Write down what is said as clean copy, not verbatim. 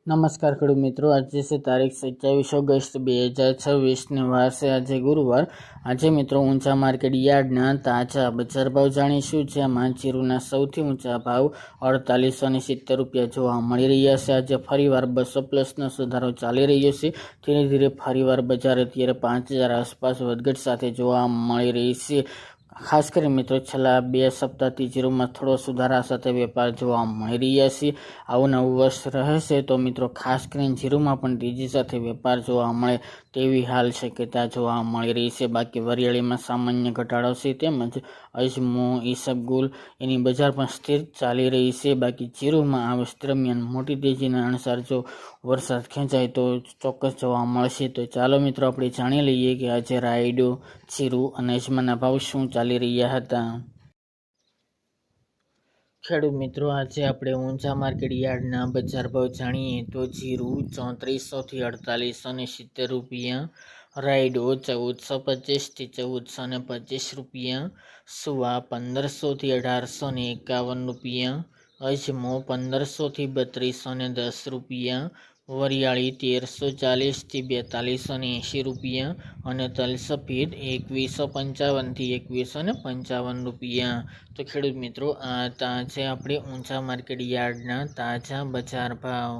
નમસ્કાર ખેડૂત મિત્રો, આજે છે તારીખ 27 ઓગસ્ટ 2026 ને વાર છે આજે ગુરુવાર। આજે મિત્રો ઊંચા માર્કેટ યાર્ડના તાજા બજાર ભાવ જાણીશું, જેમાં જીરુના સૌથી ઊંચા ભાવ 4870 રૂપિયા જોવા મળી રહ્યા છે। આજે ફરીવાર 200+ સુધારો ચાલી રહ્યો છે। ધીરે ધીરે ફરીવાર બજાર અત્યારે 5000 આસપાસ વધઘટ સાથે જોવા મળી રહી છે। ખાસ કરી મિત્રો છેલ્લા 2 સપ્તાહથી જીરુમાં થોડો સુધારા સાથે વેપાર જોવા મળી રહ્યા છે। આવું નવું વર્ષ રહેશે તો મિત્રો ખાસ કરીને જીરુમાં પણ તેજી સાથે વેપાર જોવા મળે તેવી હાલ શક્યતા જોવા મળી રહી છે। બાકી વરિયાળીમાં સામાન્ય ઘટાડો છે, તેમજ અજમો, ઈસબગુલ એની બજાર પણ સ્થિર ચાલી રહી છે। બાકી જીરુમાં આ વર્ષ દરમિયાન મોટી તેજીના અનુસાર જો વરસાદ ખેંચાય તો ચોક્કસ જોવા મળશે। તો ચાલો મિત્રો આપણે જાણી લઈએ કે આજે રાયડો, જીરુ અને અજમાના ભાવ શું ચાલી રહ્યા હતા। ખેડૂત મિત્રો, આજે આપણે ઊંચા માર્કેટ યાર્ડના બજાર ભાવ જાણીએ તો જીરુ 3400 થી 4870 રૂપિયા, રાયડો 1425 થી 1425 રૂપિયા, સુવા 1500 થી 1851 રૂપિયા, અજમો 1500 થી 3210 રૂપિયા, વરિયાળી 1340 થી 4280 રૂપિયા અને તલ સફેદ 2155 થી 2155 રૂપિયા। તો ખેડૂત મિત્રો, આ આજે આપણે ઊંચા માર્કેટ યાર્ડના તાજા બજાર ભાવ।